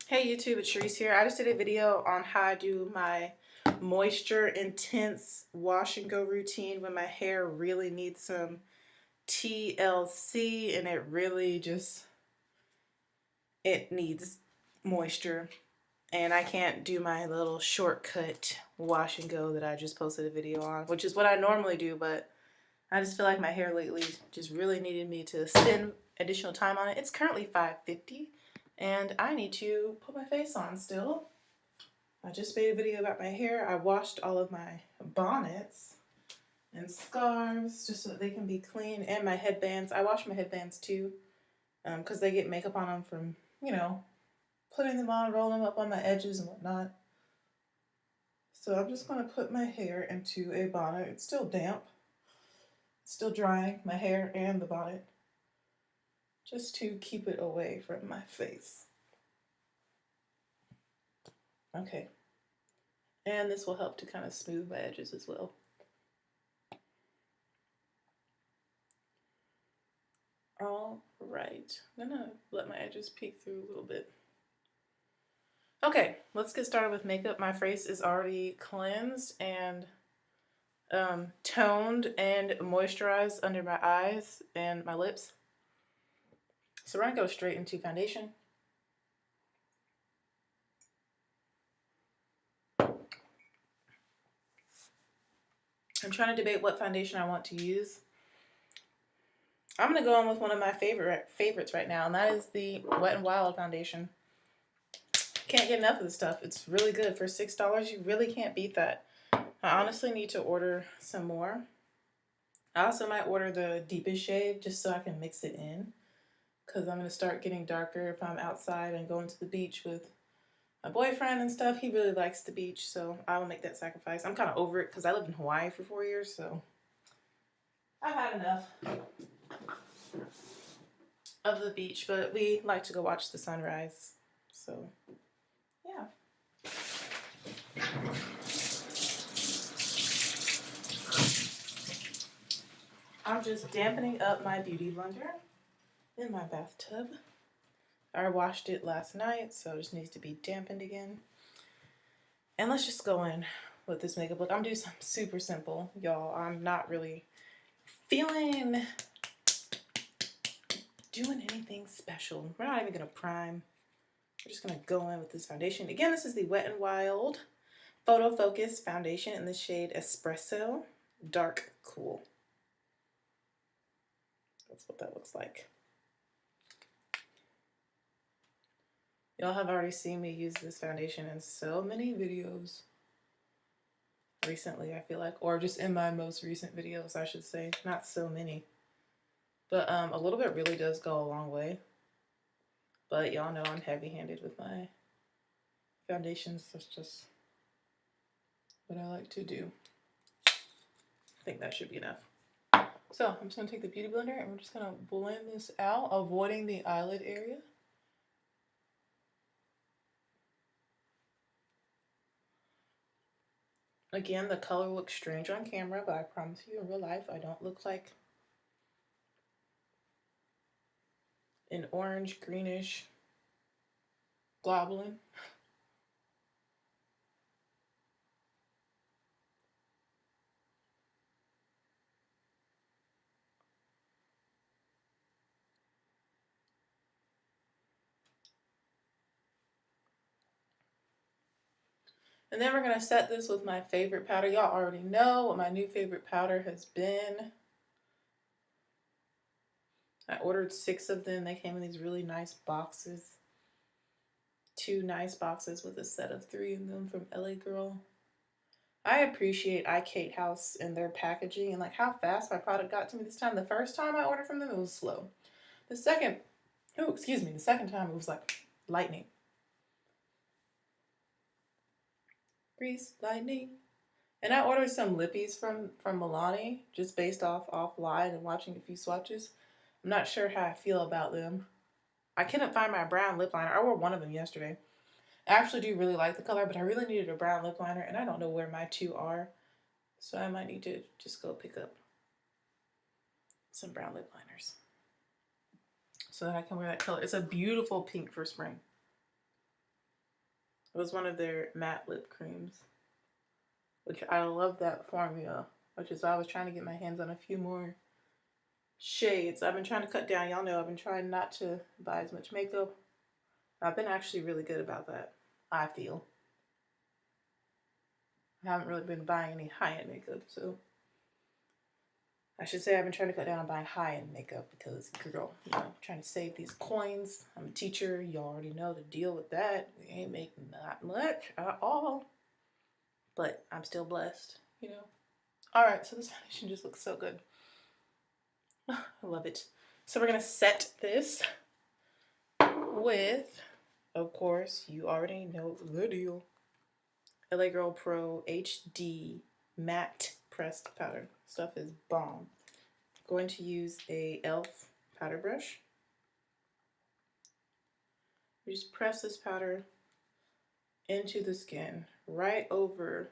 Hey YouTube, it's Cherise here. I just did a video on how I do my moisture intense wash and go routine when my hair really needs some TLC and it needs moisture. And I can't do my little shortcut wash and go that I just posted a video on, which is what I normally do, but I just feel like my hair lately just really needed me to spend additional time on it. It's currently 5:50 and I need to put my face on still. I just made a video about my hair. I washed all of my bonnets and scarves just so that they can be clean, and my headbands. I wash my headbands too because they get makeup on them from, putting them on, rolling them up on my edges and whatnot. So I'm just going to put my hair into a bonnet. It's still damp. It's still drying, my hair and the bonnet, just to keep it away from my face. Okay. And this will help to kind of smooth my edges as well. All right, I'm gonna let my edges peek through a little bit. Okay, let's get started with makeup. My face is already cleansed and toned and moisturized under my eyes and my lips. So we're gonna go straight into foundation. I'm trying to debate what foundation I want to use. I'm gonna go on with one of my favorites right now, and that is the Wet n Wild foundation. Can't get enough of this stuff. It's really good. For $6, you really can't beat that. I honestly need to order some more. I also might order the deepest shade just so I can mix it in, because I'm going to start getting darker if I'm outside and going to the beach with my boyfriend and stuff. He really likes the beach, so I will make that sacrifice. I'm kind of over it because I lived in Hawaii for 4 years, so I've had enough of the beach, but we like to go watch the sunrise, so yeah. I'm just dampening up my beauty blender in my bathtub. I washed it last night, so it just needs to be dampened again. And let's just go in with this makeup look. I'm doing something super simple, y'all. I'm not really feeling doing anything special. We're not even gonna prime. We're just gonna go in with this foundation. Again, this is the Wet n Wild Photo Focus foundation in the shade Espresso Dark Cool. That's what that looks like. Y'all have already seen me use this foundation in so many videos recently, I feel like, or just in my most recent videos, I should say. Not so many, but a little bit really does go a long way. But y'all know I'm heavy-handed with my foundations. That's just what I like to do. I think that should be enough. So I'm just gonna take the beauty blender and we're just gonna blend this out, avoiding the eyelid area. Again, the color looks strange on camera, but I promise you in real life, I don't look like an orange, greenish globulin. And then we're going to set this with my favorite powder. Y'all already know what my new favorite powder has been. I ordered 6 of them. They came in these really nice boxes. 2 nice boxes with a set of 3 of them from LA Girl. I appreciate iKate House and their packaging and like how fast my product got to me this time. The first time I ordered from them, it was slow. The second time it was like lightning. Grease lightning. And I ordered some lippies from Milani just based offline and watching a few swatches. I'm not sure how I feel about them. I couldn't find my brown lip liner. I wore one of them yesterday. I actually do really like the color, but I really needed a brown lip liner and I don't know where my 2 are. So I might need to just go pick up some brown lip liners so that I can wear that color. It's a beautiful pink for spring. It was one of their matte lip creams, which I love that formula, which is why I was trying to get my hands on a few more shades. I've been trying to cut down. Y'all know I've been trying not to buy as much makeup. I've been actually really good about that, I feel. I haven't really been buying any high-end makeup, so I should say I've been trying to cut down on buying high-end makeup because, girl, you know, trying to save these coins. I'm a teacher. You already know the deal with that. We ain't making that much at all, but I'm still blessed, you know. All right, so this foundation just looks so good. I love it. So we're gonna set this with, of course, you already know the deal, LA Girl Pro HD Matte Pressed Powder. Stuff is bomb. Going to use a e.l.f. powder brush. You just press this powder into the skin, right over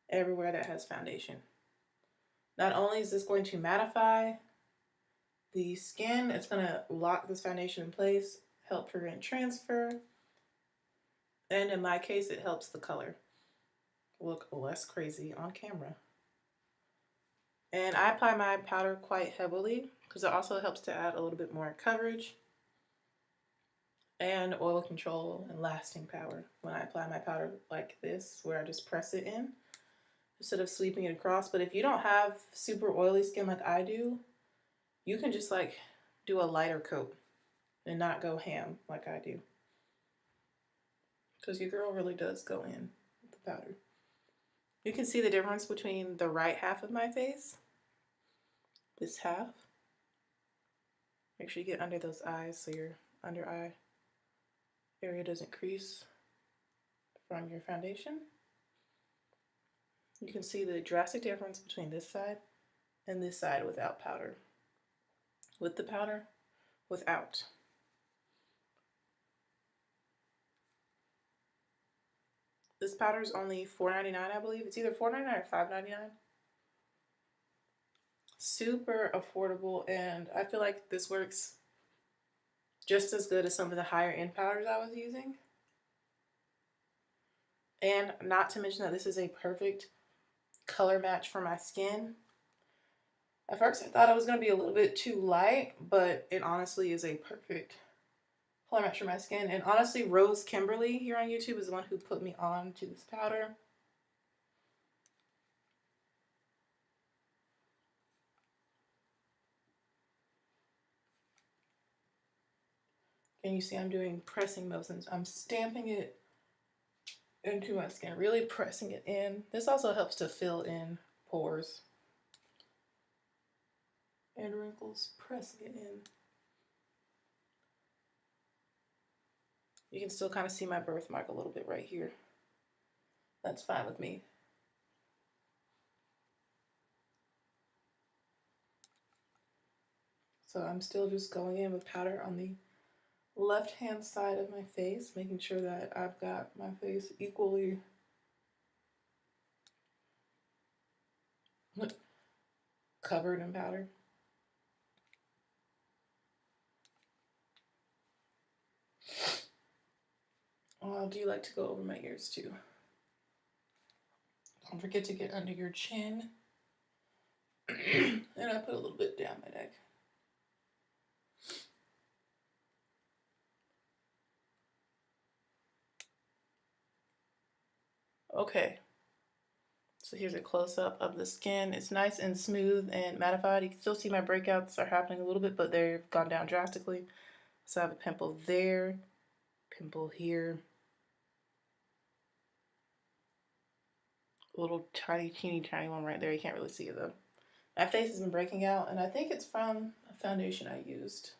everywhere that has foundation. Not only is this going to mattify the skin, it's going to lock this foundation in place, help prevent transfer, and in my case, it helps the color look less crazy on camera. And I apply my powder quite heavily because it also helps to add a little bit more coverage and oil control and lasting power when I apply my powder like this, where I just press it in instead of sweeping it across. But if you don't have super oily skin like I do, you can just like do a lighter coat and not go ham like I do, because your girl really does go in with the powder. You can see the difference between the right half of my face, this half. Make sure you get under those eyes so your under eye area doesn't crease from your foundation. You can see the drastic difference between this side and this side without powder. With the powder, without. This powder is only $4.99, I believe. It's either $4.99 or $5.99. Super affordable, and I feel like this works just as good as some of the higher end powders I was using. And not to mention that this is a perfect color match for my skin. At first I thought it was going to be a little bit too light, but it honestly is a perfect color match for my skin. And honestly, Rose Kimberly here on YouTube is the one who put me on to this powder. And you see I'm doing pressing motions. I'm stamping it into my skin, really pressing it in. This also helps to fill in pores and wrinkles, pressing it in. You can still kind of see my birthmark a little bit right here. That's fine with me. So I'm still just going in with powder on the left-hand side of my face, making sure that I've got my face equally covered in powder. Oh, I do like to go over my ears too. Don't forget to get under your chin. And I put a little bit down my neck. Okay, so here's a close-up of the skin. It's nice and smooth and mattified. You can still see my breakouts are happening a little bit, but they've gone down drastically. So I have a pimple there, pimple here, a little tiny, teeny, tiny one right there. You can't really see it though. My face has been breaking out, and I think it's from a foundation I used.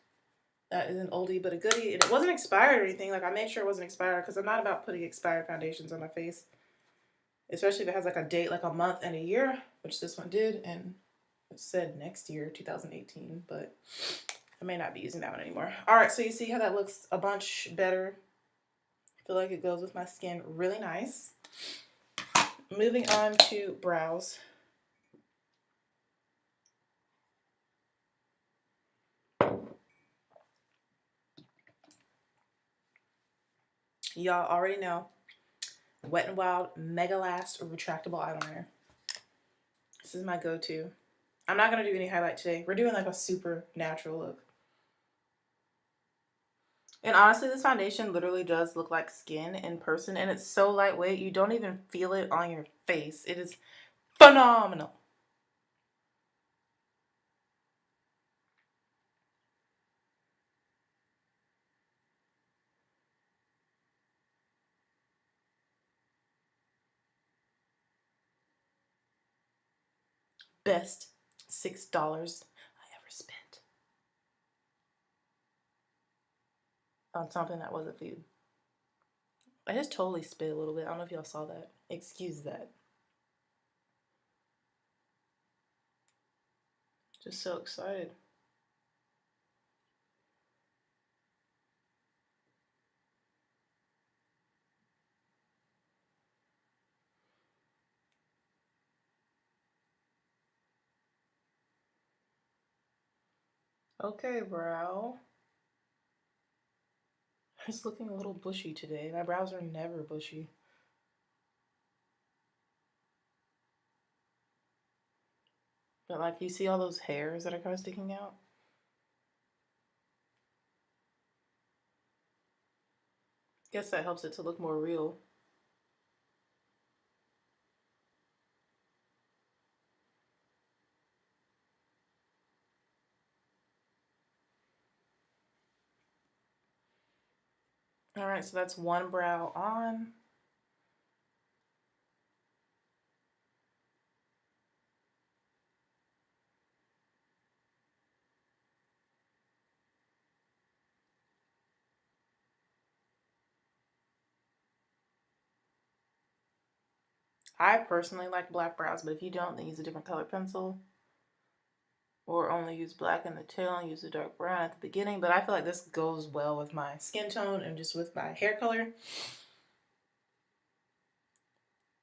That is an oldie but a goodie, and it wasn't expired or anything. Like, I made sure it wasn't expired because I'm not about putting expired foundations on my face, especially if it has like a date, like a month and a year, which this one did, and it said next year, 2018, but I may not be using that one anymore. All right, so you see how that looks a bunch better. I feel like it goes with my skin really nice. Moving on to brows. Y'all already know, Wet n Wild Mega Last Retractable Eyeliner. This is my go-to. I'm not going to do any highlight today. We're doing like a super natural look. And honestly, this foundation literally does look like skin in person, and it's so lightweight, you don't even feel it on your face. It is phenomenal. Best $6 I ever spent on something that wasn't food. I just totally spit a little bit. I don't know if y'all saw that. Excuse that. Just so excited. Okay, brow. It's looking a little bushy today. My brows are never bushy. But like, you see all those hairs that are kind of sticking out? Guess that helps it to look more real. All right, so that's one brow on. I personally like black brows, but if you don't, then use a different color pencil. Or only use black in the tail and use a dark brown at the beginning. But I feel like this goes well with my skin tone and just with my hair color.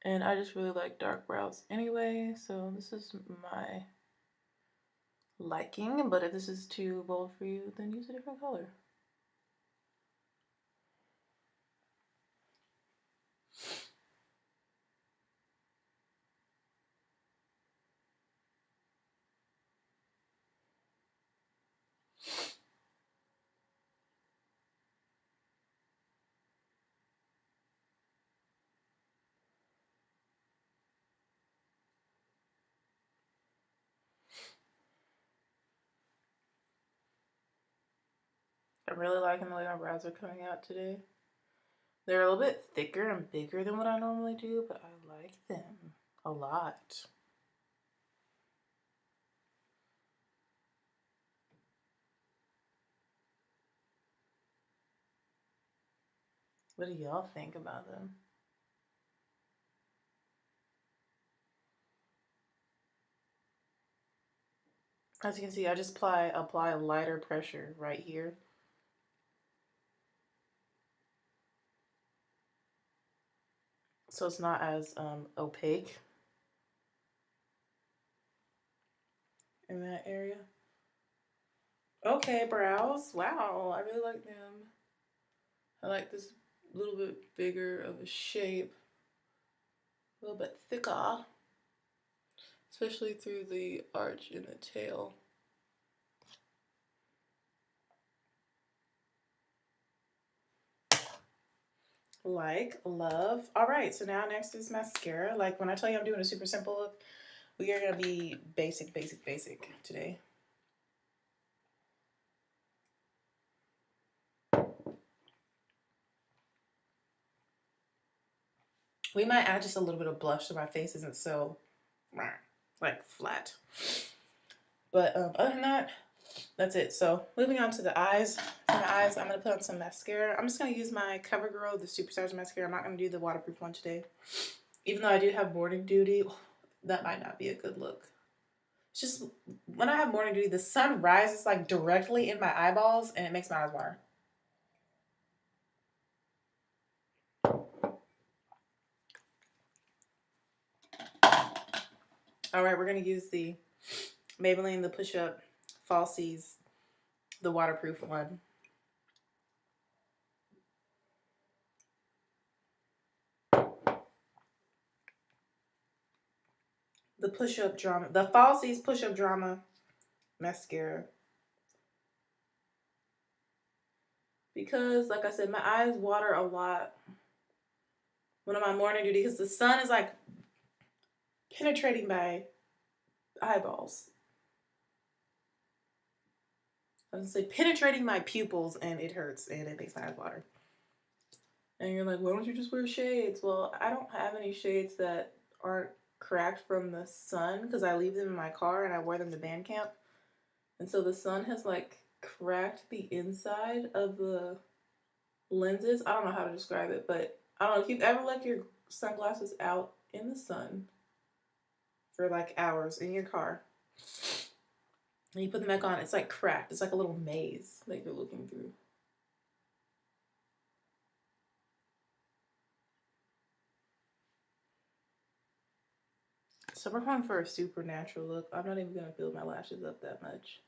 And I just really like dark brows anyway, so this is my liking. But if this is too bold for you, then use a different color. I'm really liking the way my brows are coming out today. They're a little bit thicker and bigger than what I normally do, but I like them a lot. What do y'all think about them? As you can see, I just apply a lighter pressure right here. So it's not as opaque in that area. Okay, brows. Wow, I really like them. I like this little bit bigger of a shape, a little bit thicker, especially through the arch in the tail. Like, love. All right, so now next is mascara. Like, when I tell you I'm doing a super simple look, we are gonna be basic today. We might add just a little bit of blush so my face isn't so like flat. But other than that, that's it. So moving on to the eyes. For my eyes, I'm going to put on some mascara. I'm just going to use my CoverGirl, the Superstars mascara. I'm not going to do the waterproof one today. Even though I do have morning duty, that might not be a good look. It's just when I have morning duty, the sun rises like directly in my eyeballs and it makes my eyes water. All right, we're going to use the Maybelline, the Push Up Falsies, the waterproof one. the push-up drama, the Falsies push-up drama mascara. Because, like I said, my eyes water a lot when I'm on morning duty because the sun is like penetrating my eyeballs. I was gonna say penetrating my pupils, and it hurts and it makes my eyes water. And you're like, why don't you just wear shades? Well, I don't have any shades that aren't cracked from the sun because I leave them in my car and I wear them to band camp. And so the sun has like cracked the inside of the lenses. I don't know how to describe it, but I don't know if you've ever left your sunglasses out in the sun for like hours in your car and you put them back on, it's like cracked. It's like a little maze that you're looking through. So we're going for a supernatural look. I'm not even going to build my lashes up that much.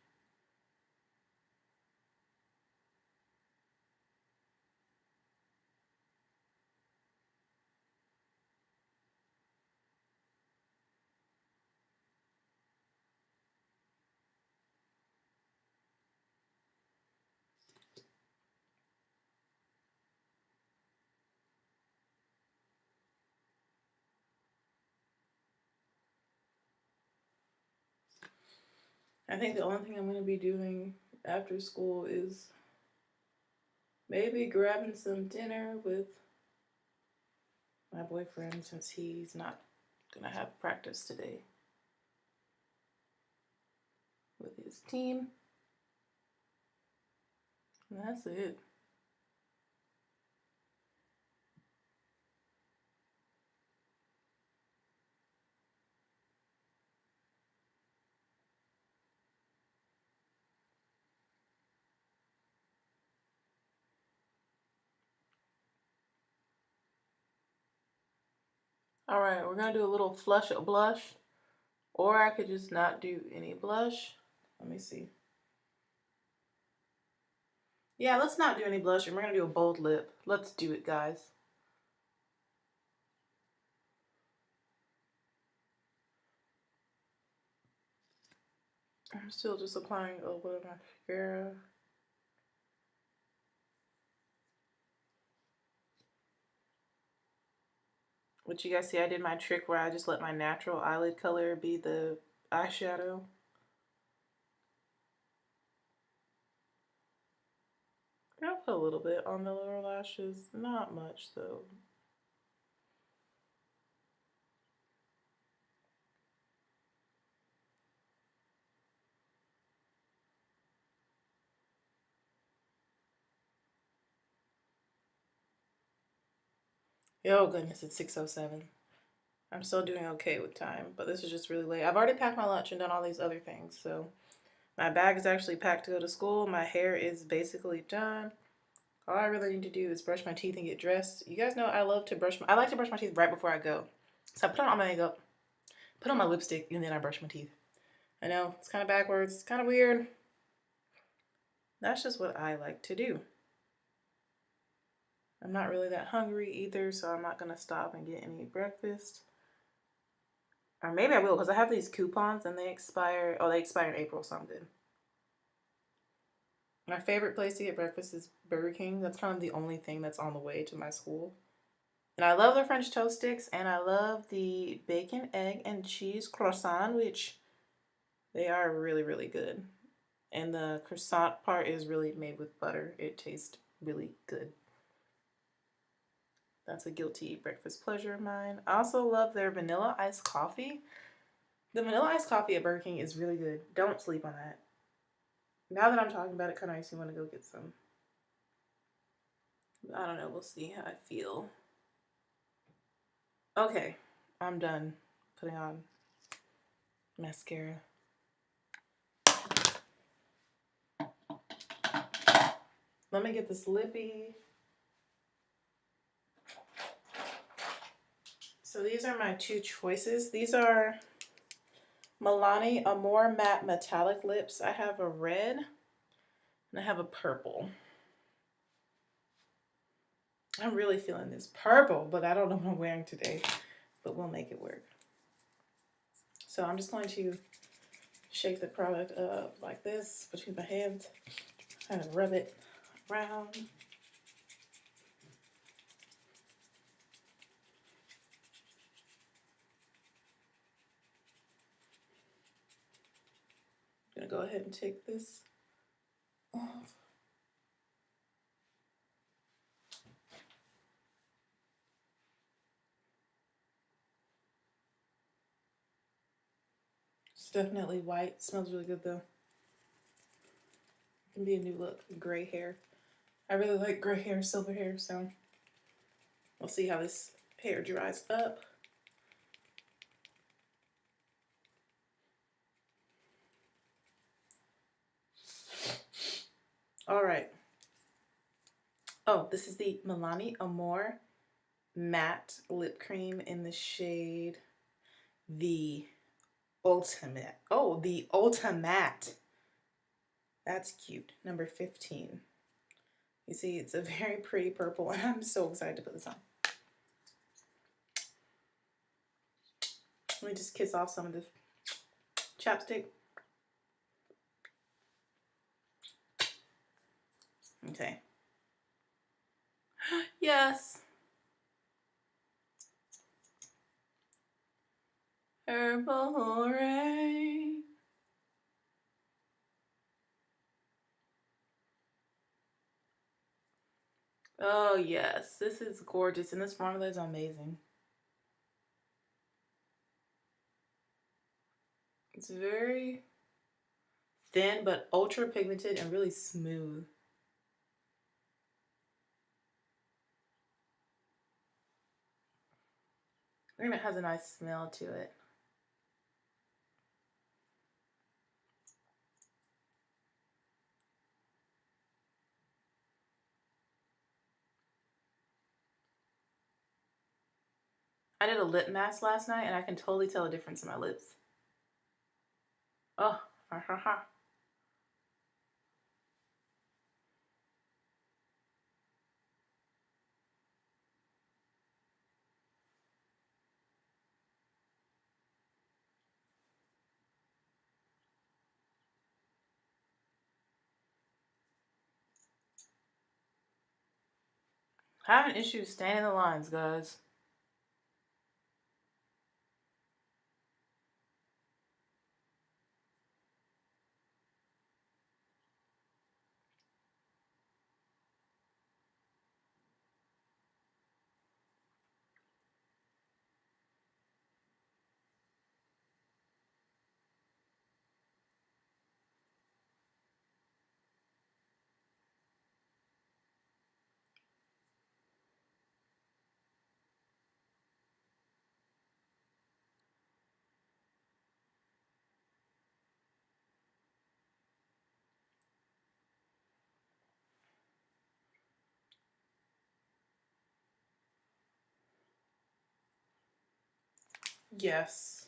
I think the only thing I'm going to be doing after school is maybe grabbing some dinner with my boyfriend since he's not going to have practice today with his team. And that's it. All right, we're going to do a little flush blush, or I could just not do any blush. Let me see. Yeah, let's not do any blush, and we're going to do a bold lip. Let's do it, guys. I'm still just applying a little mascara. But you guys see, I did my trick where I just let my natural eyelid color be the eyeshadow. I'll put a little bit on the lower lashes, not much though. Oh goodness, it's 6:07. I'm still doing okay with time, but this is just really late. I've already packed my lunch and done all these other things, so my bag is actually packed to go to school. My hair is basically done. All I really need to do is brush my teeth and get dressed. You guys know I like to brush my teeth right before I go. So I put on all my makeup, put on my lipstick, and then I brush my teeth. I know, it's kind of backwards, it's kind of weird. That's just what I like to do. I'm not really that hungry either, so I'm not gonna stop and get any breakfast. Or maybe I will, because I have these coupons and they expire, they expire in April, so I'm good. My favorite place to get breakfast is Burger King. That's kind of the only thing that's on the way to my school. And I love the French toast sticks, and I love the bacon, egg, and cheese croissant, which they are really, really good. And the croissant part is really made with butter. It tastes really good. That's a guilty breakfast pleasure of mine. I also love their vanilla iced coffee. The vanilla iced coffee at Burger King is really good. Don't sleep on that. Now that I'm talking about it, kind of makes me want to go get some. I don't know. We'll see how I feel. Okay, I'm done putting on mascara. Let me get this lippy. So these are my two choices. These are Milani Amore Matte Metallic Lips. I have a red and I have a purple. I'm really feeling this purple, but I don't know what I'm wearing today, but we'll make it work. So I'm just going to shake the product up like this between my hands, kind of rub it around. I'm gonna go ahead and take this off. It's definitely white. Smells really good though. It can be a new look. Gray hair. I really like gray hair, silver hair, so we'll see how this hair dries up. All right. Oh, this is the Milani Amore Matte Lip Cream in the shade the Ultimatte. Oh, the Ultimatte. That's cute. Number 15. You see, it's a very pretty purple, and I'm so excited to put this on. Let me just kiss off some of the chapstick. Okay. Yes. Herbal rain. Oh yes, this is gorgeous, and this formula is amazing. It's very thin, but ultra pigmented and really smooth. And it has a nice smell to it. I did a lip mask last night, and I can totally tell a difference in my lips. Oh, ha ha ha. Having issues staying in the lines, guys. Yes.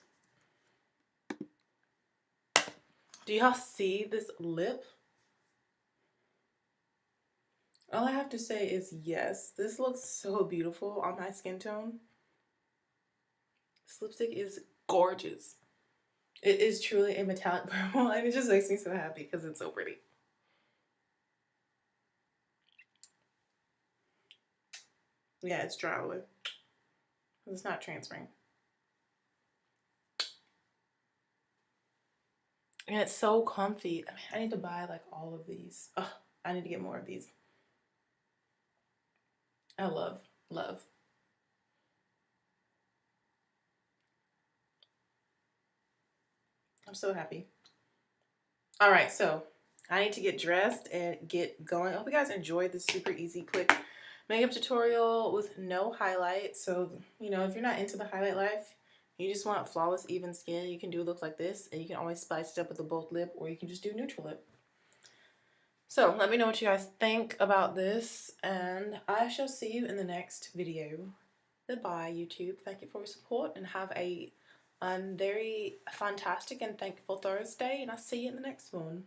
Do y'all see this lip? All I have to say is yes. This looks so beautiful on my skin tone. This lipstick is gorgeous. It is truly a metallic purple, and it just makes me so happy because it's so pretty. Yeah, it's dry away. It's not transferring. And it's so comfy. I mean, I need to buy like all of these. Oh, I need to get more of these. I love, love. I'm so happy. All right, so I need to get dressed and get going. I hope you guys enjoyed this super easy, quick makeup tutorial with no highlight. So, you know, if you're not into the highlight life, you just want flawless, even skin, you can do a look like this, and you can always spice it up with a bold lip, or you can just do neutral lip. So let me know what you guys think about this, and I shall see you in the next video. Goodbye, YouTube. Thank you for your support, and have a very fantastic and thankful Thursday, and I'll see you in the next one.